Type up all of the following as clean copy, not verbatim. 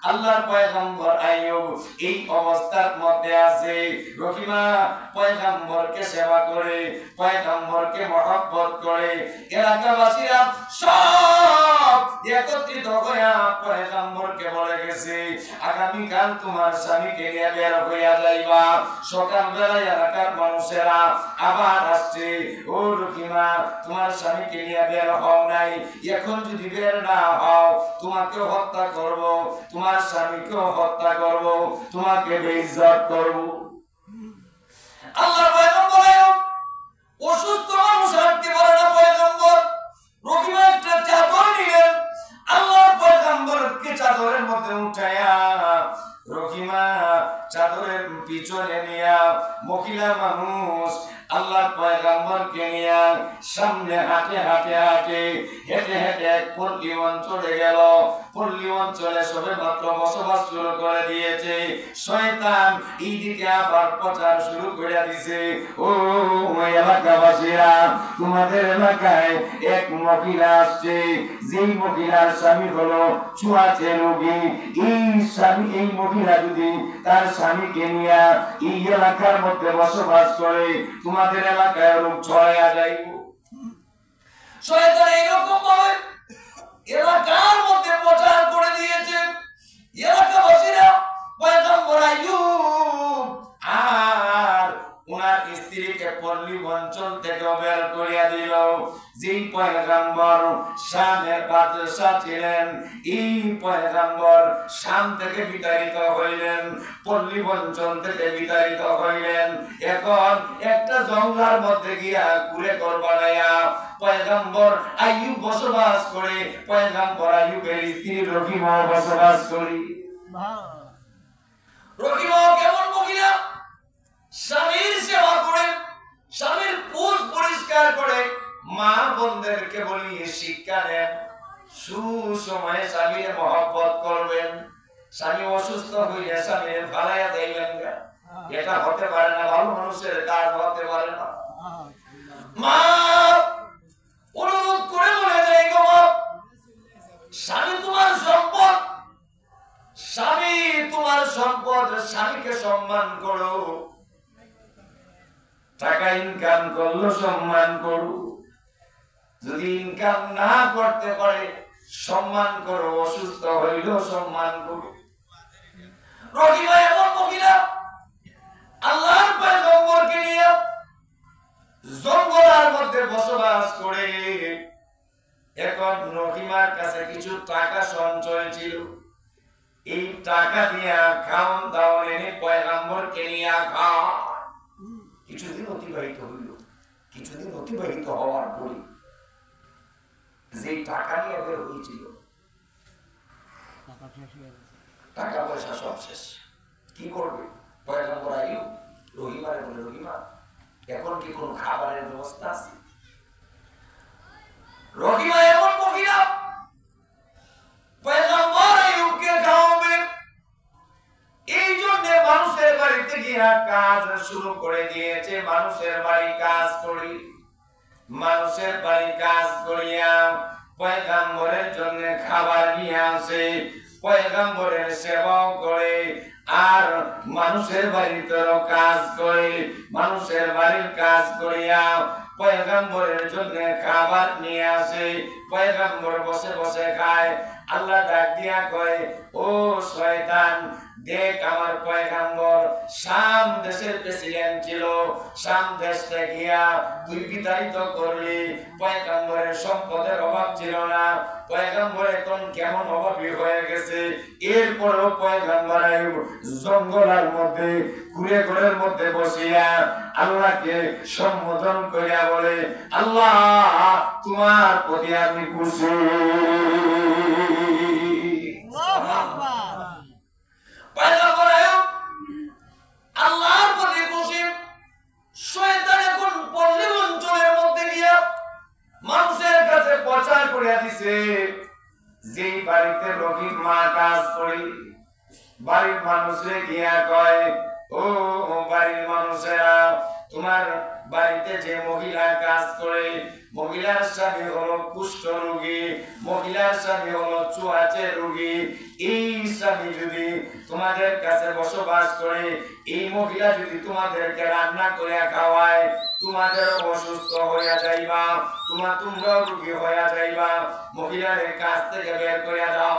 আল্লাহর পয়গম্বর আইয়ুব এই অবস্থার মধ্যে আছে। রহিমা পয়গম্বরকে সেবা করে, পয়গম্বরকে মহব্বত করে। এলাকাবাসীরা সব একত্রিত হয়ে পয়গম্বরকে বলে গেছে, আগামীকাল তোমার স্বামীকে নিয়ে বের হইয়া যাইবা। সকালবেলায় এলাকার মানুষেরা আবার আসছে, ও রহিমা তোমার স্বামীকে নিয়ে বের হও নাই, এখন যদি বের না হও তোমাকে হত্যা করব, তোমার স্বামীকেও হত্যা করব, তোমাকে বেইজ্জত করব। আল্লাহর পয়গম্বর অসুস্থ মানুষ হাঁটতে পারে না, পয়গম্বর রহিমা একটা চাদর নিলেন, আল্লাহর পয়গম্বরকে চাদরের মধ্যে উঠায়া রহিমা চাদরের পিছনে নিয়া মহিলা মানুষ আল্লাহর পয়গম্বরকে নিয়া সামনে হাঁটে হাঁটে হাঁটে হেঁটে হেঁটে এক পল্লী অঞ্চলে গেল। পল্লী অঞ্চলে সবে মাত্র বসবাস শুরু করে দিয়েছে, শয়তান এইদিকে আবার প্রচার শুরু করে দিছে, ও এলাকাবাসীরা তোমাদের এলাকায় এক মহিলা আসছে, যেই মহিলার স্বামী হলো ছোঁয়াচে রোগী। এই মহিলা যদি তার স্বামীকে নিয়ে এই এলাকার মধ্যে বসবাস করে তোমাদের এলাকায় রোগ ছড়াইয়া যাইব। শয়তান এইরকম ভাবে এলাকার মধ্যে প্রচার করে দিয়েছে। এলাকাবাসীরা পয়গম্বর আইয়ুব আর ওনার স্ত্রীকে পল্লী অঞ্চল থেকে বের করিয়া দিল। যেই পয়গম্বর শামের বাদশা ছিলেন, এই পয়গম্বর শাম থেকে বিতাড়িত হইলেন, পল্লী অঞ্চল থেকে বিতাড়িত হইলেন। এখন একটা জঙ্গলের মধ্যে গিয়া কুড়ে ঘর বানাইয়া পয়গম্বর আইয়ুব বসবাস করে, পয়গম্বর আইয়ুবের স্ত্রী রহিমা বসবাস করি। রহিমা কেমন মহিলা, স্বামীর সেবা করে, স্বামীর পোষ পরিষ্কার করে। মা বোনদেরকে বলি শিক্ষা নেন, সুসময়ে স্বামীর মহব্বত করবেন। স্বামী অসুস্থ হইলে স্বামীর ফালাইয়া যাইবেন না, এটা হতে পারে না, ভালো মানুষের কাজ হতে পারে না। মা অনুরোধ করে বলে যাই গো মা, স্বামী তোমার সম্পদ, স্বামী তোমার সম্পদ, স্বামীকে সম্মান করো। টাকা ইনকাম করলো সম্মান করো, যদি ইনকাম না করতে পারে সম্মান করো, অসুস্থ হইলেও সম্মান করো। রহিমা এমন মহিলা আল্লাহর পয়গম্বরকে নিয়ে জঙ্গলের মধ্যে বসবাস করে। এখন রহিমার কাছে কিছু টাকা সঞ্চয় ছিল, এই টাকা দিয়া খাওন দাওন এনে পয়গম্বরকে নিয়ে খাওয়া। কিছুদিন অতিবাহিত হইল, কিছুদিন অতিবাহিত হওয়ার পরে যে টাকা নিয়ে বের হয়েছিল, টাকা পয়সা সব শেষ। কি করবে পয়গম্বর আইয়ুব? রহিমারে বলে, রহিমা এখন কি কোনো খাবারের ব্যবস্থা আছে? রহিমা এমন মহিলা পয়গম্বর আইয়ুবকে খাওয়াবে, এই জন্য মানুষের বাড়িতে গিয়া কাজ শুরু করে দিয়েছে। মানুষের বাড়ি কাজ করি, মানুষের বাড়ি কাজ করিয়া পয়গম্বরের জন্য খাবার নিয়ে আসে, পয়গম্বরের সেবাও করে, আর মানুষের বাড়িতেও কাজ করে। মানুষের বাড়ির কাজ করিয়া পয়গম্বরের জন্য খাবার নিয়ে আসে, পয়গম্বর বসে বসে খায়। আল্লাহ ডাক দিয়া কয়, ও শয়তান, দেখ আমার পয়গম্বর শাম দেশের প্রেসিডেন্ট ছিল, শাম দেশে গিয়া তুই বিতাড়িত করলি, পয়গম্বরের সম্পদের অভাব ছিল না, পয়গম্বর এখন কেমন অভাবী হয়ে গেছে। এরপরও পয়গম্বর জঙ্গলের মধ্যে কুড়ে ঘরের মধ্যে বসিয়া আল্লাহকে সম্বোধন করিয়া বলে, আল্লাহ তোমার প্রতি আমি খুশি। আল্লাহর প্রতি খুশি। শয়তান এখন পল্লী অঞ্চলের মধ্যে গিয়া মানুষের কাছে প্রচার করিয়া দিছে, যে বাড়িতে রোগীর মা কাজ করি, বাড়ির মানুষে গিয়া কয়, ও বাড়ির মানুষেরা তোমার বাড়িতে যে মহিলা কাজ করে, মহিলার স্বামী হলো কুষ্ঠ রোগী, মহিলার স্বামী হলো চুয়াচে রোগী, এই স্বামী যদি তোমাদের কাছে বসবাস করে, এই মহিলা যদি তোমাদেরকে রান্না করে খাওয়ায়, তোমাদের অসুস্থ হইয়া যাইবা, তোমরাও রোগী হইয়া যাইবা, মহিলার কাছ থেকে বের করে দাও।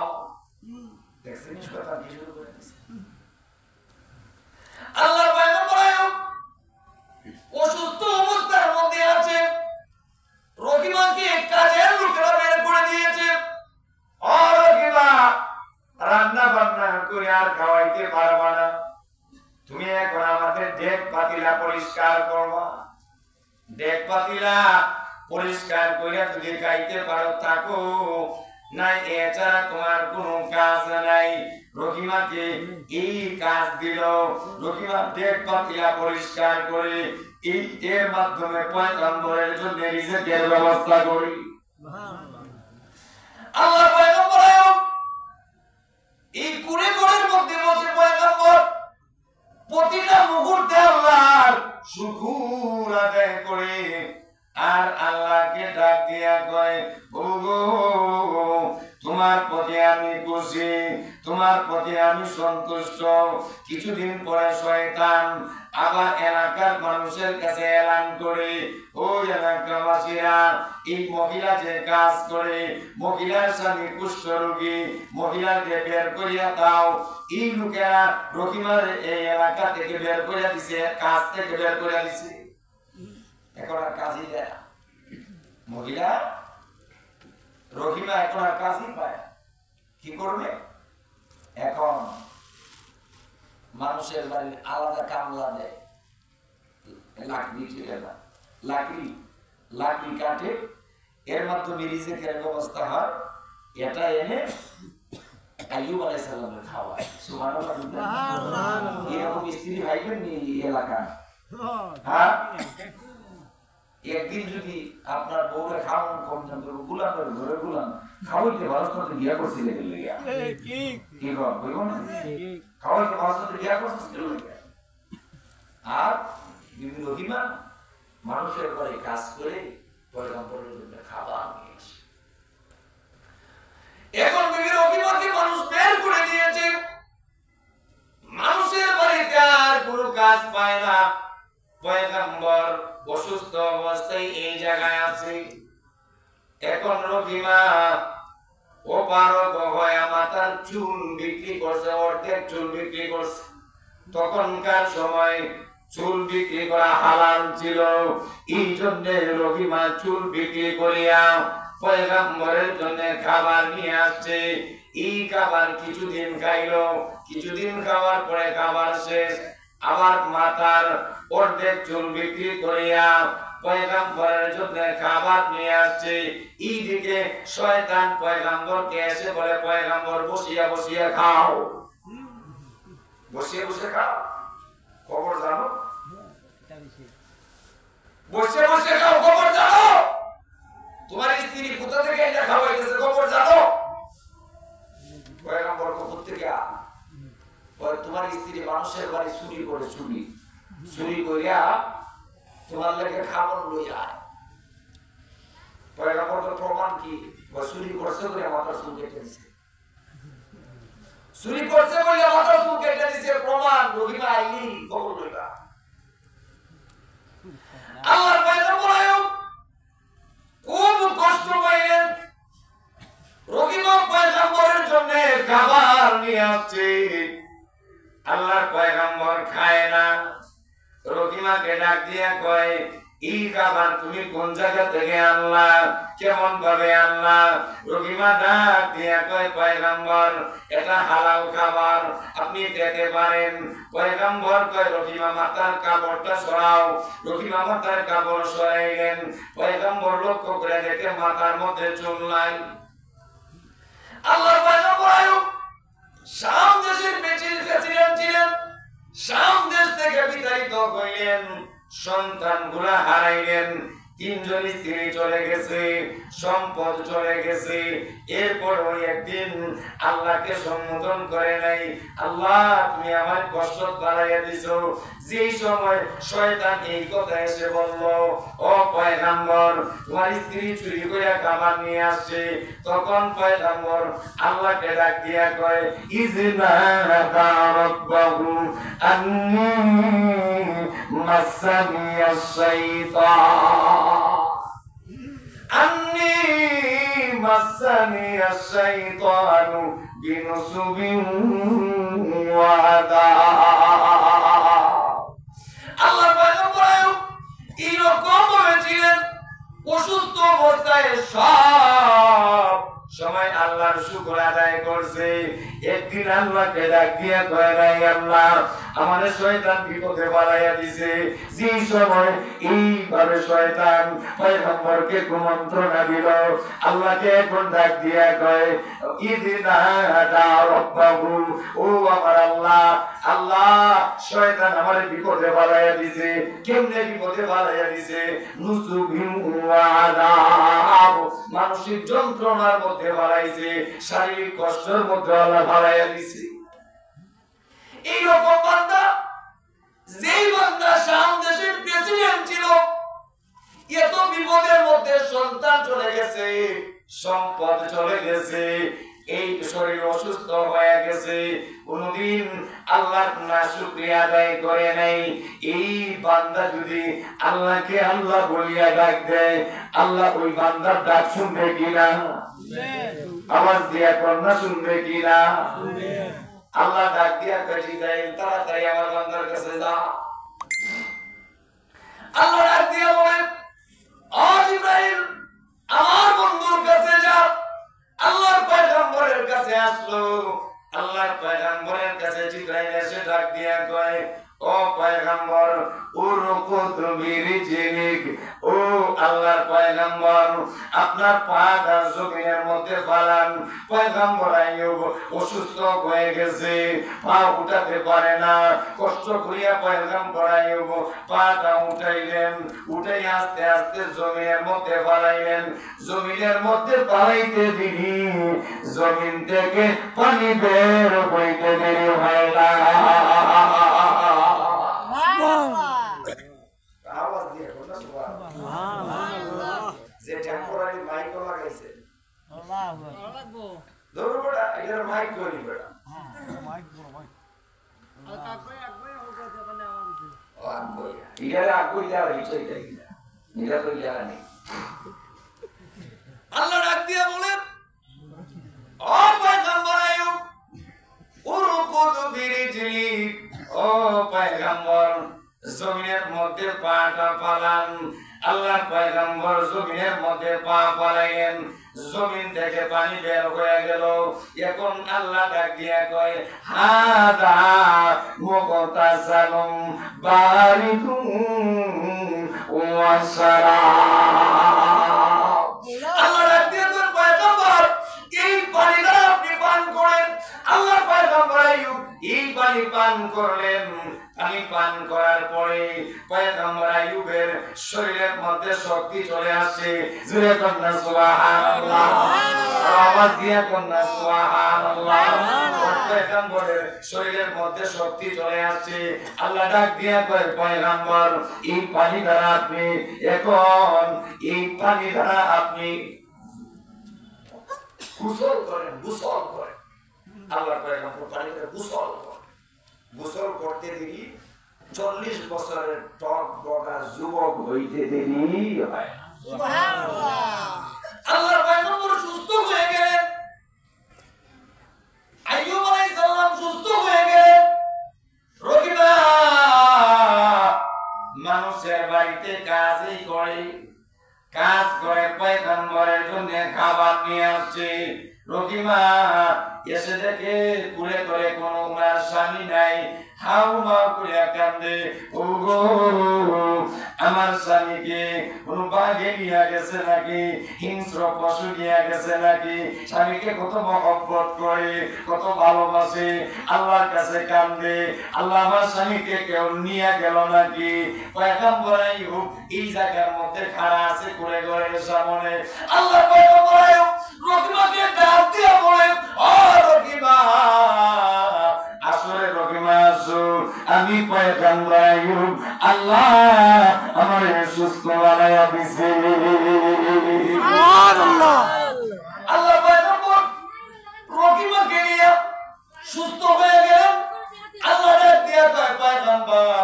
দেখছেন কথা কি শুরু করে দিয়েছে আল্লাহর পয়গম্বর অসুস্থ অবস্থার মধ্যে আছে, রহিমাকে কাজের লোকেরা বের করে দিয়েছে। রহিমা রান্না বান্না করে আর খাওয়াইতে পারবা না, তুমি এখন আমাদের ডেক পাতিলা পরিষ্কার করবা, ডেক পাতিলা পরিষ্কার করে যদি খাইতে পারো থাকো, নাই এছাড়া তোমার কোনো কাজ নাই। রহিমাকে এই কাজ দিল, রহিমা ডেক পাতিলা পরিষ্কার করে এর মাধ্যমে পয়গম্বরের জন্য রিজিকের ব্যবস্থা করি। আল্লাহ পয়গম্বর এই কুড়ে ঘরের মধ্যে বসে পয়গম্বর প্রতিটা মুহূর্তে আল্লাহর শুকর আদায় করে আর আল্লাহকে ডাক দিয়া কয়, ওগো তোমার প্রতি আমি খুশি, তোমার প্রতি আমি সন্তুষ্ট। কিছুদিন পরে শয়তান আবার এলাকার মানুষের কাছে এলান করে, ওই এলাকাবাসীরা এই মহিলা যে কাজ করে, মহিলার স্বামী কুষ্ঠ রোগী, মহিলাকে বের করিয়া দাও। এই লোকেরা রহিমার এই এলাকা থেকে বের করিয়া দিছে, কাজ থেকে বের করিয়া দিছে। এখন আর কাজই দেয় মহিলা, রহিমা এখন আর কাজই পায়, কি করবে? এখন মানুষের বাড়ির আলাদা কামলা দেয়, লাকড়ি কাটে, এর মাধ্যমে রিজিকের ব্যবস্থা হয়। এটা এনে আইয়ুব আলাইহিস সালামের খাওয়ায়। সুবহানাল্লাহ। এরকম স্ত্রী ভাইবেন নি এলাকা? হ্যাঁ, একদিন যদি আপনার বউরে খাওয়ান কম দাম করবো, গুলামের ঘরে গুলাম খাওয়াইতে ভারতনাতে বিয়া করছিল কি বলবো না, খাওয়াইতে ভারতনাতে বিয়া করছিল। আর বিবি রহিমা মানুষের ঘরে কাজ করে পয়গম্বরের জন্য খাবার নিয়ে আসে। এখন বিবি রহিমাকে মানুষ বের করে দিয়েছে, মানুষের বাড়িতে আর কোনো কাজ পায় না। পয়গম্বর অসুস্থ অবস্থায় এই জায়গায় আছে। এখন রহিমা ও পারক হয়ে মাথার চুল বিক্রি করছে, অর্ধেক চুল বিক্রি করছে। তখনকার সময় চুল বিক্রি করা হালাল ছিল, এই জন্য রহিমা চুল বিক্রি করিয়া পয়গম্বরের জন্য খাবার নিয়ে আসছে। এই খাবার কিছুদিন খাইলো, কিছুদিন খাওয়ার পরে খাবার শেষ, আবার মাথার অর্ধেক চুল বিক্রি করিয়া পয়গম্বরের জন্য খাবার নিয়ে আসছে। এইদিকে শয়তান পয়গম্বরকে এসে বলে, পয়গম্বর বসিয়া বসিয়া খাও, বসিয়া বসে খাও, খবর জানো? বসে বসে খাও, খবর জানো? তোমার স্ত্রী কোথা থেকে এটা খাওয়াইতেছে, খবর জানো? পয়গম্বর কবর থেকে তোমার স্ত্রী মানুষের বাড়ি চুরি করে, চুরি করিয়া তোমার লেগে খাবার লইয়া। পয়গম্বর প্রমাণ কি? চুরি করছে বলে মাথার চুল কেটে দিছে, চুরি করছে বলে মাথার চুল কেটে দিছে, প্রমাণ। রহিমা আইলি খবর লইবা। আল্লাহর পয়গম্বর খুব কষ্ট পাইলেন। রহিমা পয়গম্বরের জন্য খাবার নিয়ে আসছে, আল্লাহর পয়গম্বর খায় না। রহিমাকে ডাক দিয়া কয়, এই খাবার তুমি কোন জায়গা থেকে আনলা, কেমন ভাবে আনলা? রহিমা ডাক দিয়া কয়, পয়গম্বর এটা হালাল খাবার, আপনি খেতে পারেন। পয়গম্বর কয়, রহিমা মাথার কাপড়টা সরাও। রহিমা মাথার কাপড় সরাইলেন। পয়গম্বর লক্ষ্য করে দেখে মাথার মধ্যে চুল নাই। আল্লাহর পয়গম্বর শাম দেশের প্রেসিডেন্ট ছিলেন, শাম দেশ থেকে বিতাড়িত হইলেন, সন্তানগুলা হারাইলেন, তিনজন স্ত্রী চলে গেছে, সম্পদ চলে গেছে। এরপর একদিন আল্লাহকে সম্বোধন করে নাই, আল্লাহ তুমি আমার কষ্ট বাড়াইয়া দিছো। যেই সময় শয়তান এই কথা এসে বলল, ও পয়গম্বর তোমার স্ত্রী চুরি করে খাবার নিয়ে আসছে, তখন পয়গম্বর আল্লাহকে ডাক দিয়া কয়, ইজনা রাব্বাহু আন্নী মাসানিয়াশ শাইতান আন্নী মাসানিয়াশ শাইতানু বিনুসুবিন ওয়া আযাব। আল্লাহ পয়গম্বর আইয়ুব এরকম বলেছিলেন, অসুস্থ অবস্থায় সব সময় আল্লাহর শুকর আদায় করছে। একদিন আল্লাহকে ডাক দিয়া কয়, নাই আল্লাহ আমাদের শয়তান বিপদে বাড়াইয়া দিছে। যে সময় এইভাবে শয়তান পয়গম্বরকে কুমন্ত্রণা দিল, আল্লাহকে এখন ডাক দিয়া কয়, ইদিনা রাব্বাহু, ও আমার আল্লাহ, আল্লাহ শয়তান আমারে বিপদে বাড়াইয়া দিছে। কেমনে বিপদে বাড়াইয়া দিছে? নুসুবিন ওয়া আযাব, মানসিক যন্ত্রণার মধ্যে বাড়াইছে, শারীরিক কষ্টের মধ্যে আল্লাহ বাড়াইয়া দিছে। এইরকম বান্দা, যেই বান্দা শাম দেশের প্রেসিডেন্ট ছিল, এত বিপদের মধ্যে সন্তান চলে গেছে, সম্পদ চলে গেছে, এই শরীর অসুস্থ হয়ে গেছে, কোনদিন আল্লাহর নাশুকরিয়া আদায় করে নাই। এই বান্দা যদি আল্লাহকে আল্লাহ বলিয়া ডাক দেয়, আল্লাহ ওই বান্দার ডাক শুনবে কিনা? আওয়াজ দিয়া কন্যা শুনবে কিনা? আল্লাহ ডাক দিয়া কাটি দেয়, তাড়াতাড়ি আমার বান্দার কাছে যা। আল্লাহ ডাক দিয়া বলে, ও জিবরাইল আমার বন্ধুর কাছে যা। আল্লাহর পয়গম্বরের কাছে আসলো। আল্লাহর পয়গম্বরের কাছে জিবরাইল এসে ডাক দিয়া কয়, ও পয়গম্বর উরকুদ বিরিজলিক, ও আল্লাহর পয়গম্বর আপনার পাটা জমিনের মধ্যে ফালান। পয়গম্বর আইয়ুব অসুস্থ হয়ে গেছে, পা উঠাতে পারে না, কষ্ট করিয়া পয়গম্বর আইয়ুব পাটা উঠাইলেন, উঠাই আস্তে আস্তে জমিনের মধ্যে ফালাইলেন। জমিনের মধ্যে ফালাইতে দিই জমিন থেকে পানি বের হইতে দেরি হয় না। আওয়াজ দিয়ে বলনা সুবহানাল্লাহ। যে টেম্পোরারি মাইক লাগাইছে ধরো বড়া, এটার মাইক করি বড়া, মাইক বড় মাইক আর কাকই আকবই ওটা মানে আমার দিছে ও আকবই এটার আকবই দেওয়া হইছে, এটা তো জানা নেই। আল্লাহ ডাক দিয়া বলেন, ও পয়গম্বর আইয়ুব উরকুদ বিরিজলিক, ও পয়গম্বর জমিনের মধ্যে পাটা ফালান। আল্লাহ পয়গম্বর জমিনের মধ্যে পা ফালাইলেন, জমিন থেকে পানি বের হয়ে গেল। এখন আল্লাহ ডাক দিয়া কয়, হাদা মুগতাসালুম বারিদুন ওয়া শারাব। আল্লাহ ডাক দিয়া কয়, পয়গম্বর এই পানি দ্বারা আপনি পান করেন। আল্লাহ পয়গম্বর আইয়ুব এই পানি পান করলেন। পানি পান করার পরে পয়গম্বর আইয়ুবের শরীরের মধ্যে শক্তি চলে আসে। জোরে কন্যা সুবহানাল্লাহ, আওয়াজ দিয়া কন্যা সুবহানাল্লাহ। পয়গম্বরের শরীরের মধ্যে শক্তি চলে আসে। আল্লাহ ডাক দিয়া কয়, পয়গম্বর এই পানি দ্বারা আপনি এখন এই পানি দ্বারা আপনি গোসল করেন, গোসল করেন। আল্লাহ পয়গম্বর পানিতে গোসল করেন। গোসল করতে দেরি 40 বছরের টক বগা যুবক হইতে দেরি হয়। সুবহানাল্লাহ। আল্লাহর পয়গম্বর সুস্থ হয়ে গেলেন, আইয়ুব আলাইহিস সালাম সুস্থ হয়ে গেলেন। রোগীরা মানুষের বাড়িতে কাজই করে, কাজ করে পয়গম্বরের জন্য খাবার নিয়ে আসছে। রোগীমা এসে দেখে কুড়ে করে কোনো উনার স্বামী নাই, হাউ মাউ করে কান্দে, ও গো আমার স্বামীকে কোনো বাঘে নিয়ে গেছে নাকি, হিংস্র পশু নিয়ে গেছে নাকি, স্বামীকে কত মহব্বত করে, কত ভালোবাসে, আল্লাহর কাছে কান্দে, আল্লাহ আমার স্বামীকে কেউ নিয়ে গেল নাকি। পয়গম্বর আইয়ুব এই জায়গার মধ্যে খাড়া আছে কুড়ে ঘরের সামনে। আল্লাহ পয়গম্বর আইয়ুব রহিমাকে ডাক দিয়ে বলে, ও রহিমা, আসলে রহিমা আসো, আমি পয়গম্বর আইয়ুব, আল্লাহ আমার সুস্থ বানায়া দিছে। সুবহানাল্লাহ। আল্লাহ পয়গম্বর রহিমাকে নিয়ে সুস্থ হয়ে গেলেন। আল্লাহ ডাক দিয়ে কয়, পয়গম্বর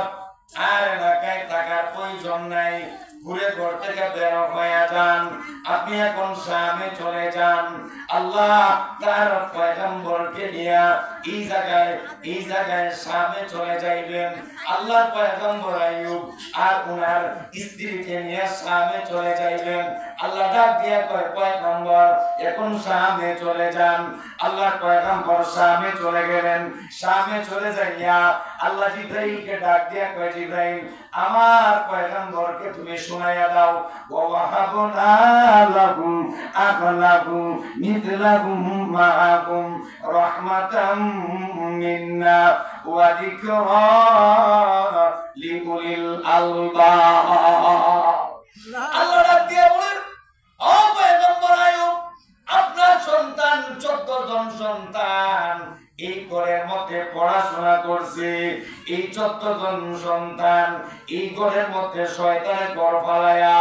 আর এলাকায় থাকার প্রয়োজন নাই, ঘুরে ঘর থেকে বের হয়ে যান, আপনি এখন শামে চলে যান। আল্লাহ তার পয়গম্বরকে নিয়ে এই জায়গায় শামে চলে যাইবেন। আল্লাহর পয়গম্বর আইয়ুব আর উনার স্ত্রীকে নিয়ে শামে চলে যাইবেন। আল্লাহ ডাক দিয়ে কয়, পয়গম্বর এখন শামে চলে যান। আল্লাহর পয়গম্বর শামে চলে গেলেন। শামে চলে যাইয়া আল্লাহ জিবরাইলকে ডাক দিয়ে কয়, জিবরাইল আমার পয়গম্বরকে তুমি শোনাইয়া দাও, ওয়া ওয়াহাবনা লাহু আখলাহু মিথলাহুম মাআকুম রাহমাতাম মিন্না ওয়া যিকরা লিউলিল আলবাব। আল্লাহ ডাক দিয়ে বলেন, ও পয়গম্বর আইয়ুব, আপনার সন্তান 14 জন সন্তান এই ঘরের মধ্যে পড়াশোনা করছে। এই 14 জন সন্তান এই ঘরের মধ্যে শয়তানের ঘর ফালাইয়া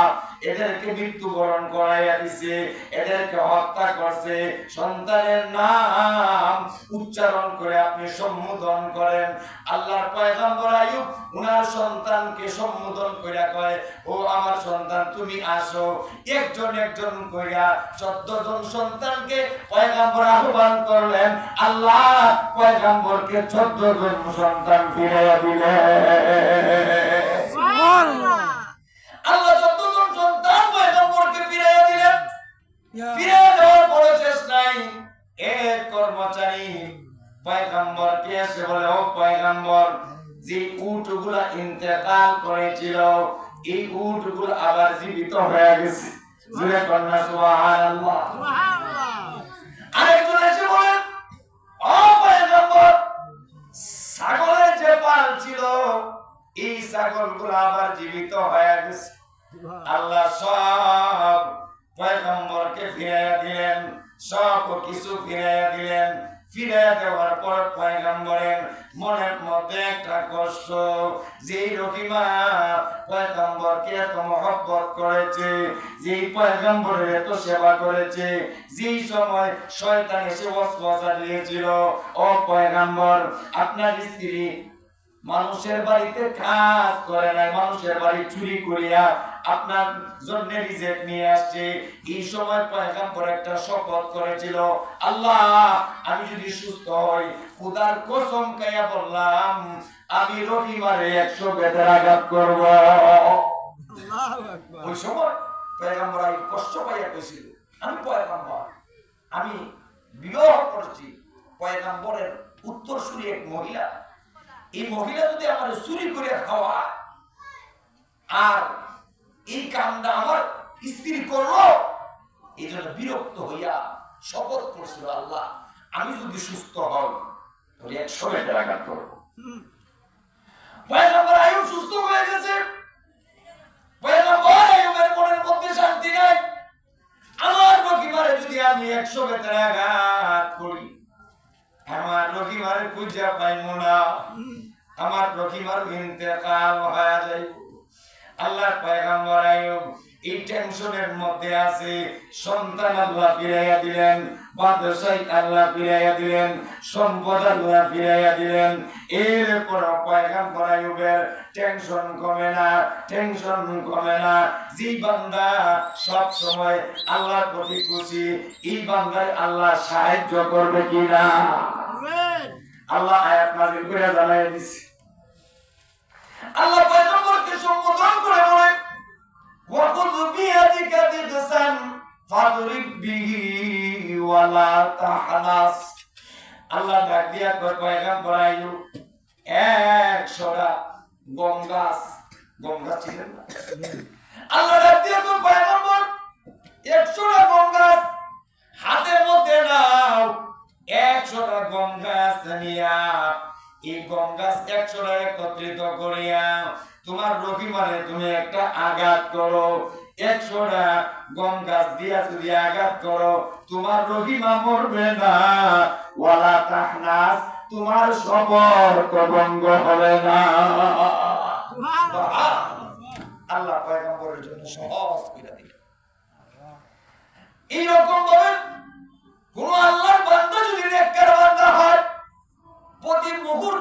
এদেরকে মৃত্যুবরণ করাইয়া দিছে, এদেরকে হত্যা করছে। সন্তানের নাম উচ্চারণ করে আপনি সম্বোধন করেন। আল্লাহর পয়গম্বর আইয়ুব উনার সন্তানকে সম্বোধন কইরা কয়, ও আমার সন্তান তুমি আসো। একজন একজন কইরা 14 জন সন্তানকে পয়গম্বর আহ্বান করলেন। আল্লাহ পয়গম্বরকে 14 জন সন্তান ফিরাইয়া দিলেন। সুবহানাল্লাহ। আল্লাহ 14 জন সন্তান পয়গম্বরকে ফিরাইয়া দিলেন। ফিরাইয়া দেওয়ার পরে শেষ নাই, এক কর্মচারী পয়গম্বরকে এসে বলে, ও পয়গম্বর, যে উটগুলা ইন্তেকাল করেছিল এই উটগুলো আবার জীবিত হয়ে গেছে। জোরে কন্যা সুবহানাল্লাহ। আরেকজন এসে বলেন, ও পয়গম্বর, ছাগলের যে পাল ছিল এই ছাগলগুলো আবার জীবিত হয়ে গেছে। আল্লাহ সব পয়গম্বরকে ফিরাইয়া দিলেন, সব কিছু ফিরাইয়া দিলেন। ফিরাইয়া দেওয়ার পর পয়গম্বরের মনের মধ্যে একটা কষ্ট, যে রহিমা পয়গম্বরকে এত মহব্বত করেছে, যে পয়গম্বরের এত সেবা করেছে, যেই সময় শয়তান এসে ওয়াসওয়াসা দিয়েছিল, ও পয়গম্বর আপনার স্ত্রী মানুষের বাড়িতে কাজ করে নাই, মানুষের বাড়ি চুরি করিয়া আপনার জন্য রিজিক নিয়ে আসছে। এই সময় পয়গম্বর একটা শপথ করেছিল, আল্লাহ আমি যদি সুস্থ হই, খোদার কসম খাইয়া বললাম আমি রহিমারে 100 বেতের আঘাত করব। আল্লাহু আকবার। ওই সময় পয়গম্বর এই কষ্ট পাইয়া কইছিল, আমি পয়গম্বর, আমি বিবাহ করছি। পয়গম্বরের উত্তরসূরি এক মহিলা, এই মহিলা যদি আমার চুরি করে খাওয়া আর এই কামটা আমার স্ত্রী করলো, এই জন্য বিরক্ত হইয়া শপথ করছিল, আল্লাহ আমি যদি সুস্থ হই তাহলে 100 বেতের আঘাত করব। পয়গম্বর আইয়ুব সুস্থ হয়ে গেছে। পয়গম্বর আইয়ুবের মনের মধ্যে শান্তি নাই, আমার রহিমারে যদি আমি 100 বেতের আঘাত করি আমার রহিমারে খুঁজে পাইব না, আমার রহিমার ইন্তেকাল হয়ে যাইব। আল্লাহর পয়গম্বর আইয়ুব এই টেনশনের মধ্যে আছে। সন্তান আল্লাহ ফিরাইয়া দিলেন, বাদশাহী আল্লাহ ফিরাইয়া দিলেন, সম্পদ আল্লাহ ফিরাইয়া দিলেন। এরপর পয়গম্বর আইয়ুবের টেনশন কমে না, টেনশন কমে না। যে বান্দা সব সময় আল্লাহর প্রতি খুশি, এই বান্দায় আল্লাহ সাহায্য করবে কিনা আল্লাহ আয়াত নাযিল করে জানাইয়া দিছে। আল্লাহ পয়গম্বরকে সম্বোধন করে বলে, ওয়াকুয বিয়াদিকা দিগসান ফাদরিব বিহি ওয়ালা তাহনাস। আল্লাহ ডাক দিয়া কয়, পয়গম্বর আইয়ুব 100টা গম গাছ ছিলেন না? আল্লাহ ডাক দিয়া কয়, পয়গম্বর 100টা গম গাছ হাতের মধ্যে নাও। 100টা গম গাছ নিয়া এই গম গাছ 100টা একত্রিত করিয়া তোমার রহিমারে তুমি একটা আঘাত করো। 100টা গম গাছ দিয়া যদি আঘাত করো তোমার রহিমা মরবে না, ওয়ালা তাহনাস তোমার সম্পর্ক ভঙ্গ হবে না। আল্লাহ পয়গম্বরের জন্য সহজ করে দিলেন। এইরকম ভাবে কোন আল্লাহর বান্দা যদি নেককার বান্দা হয় প্রতি মুহূর্তে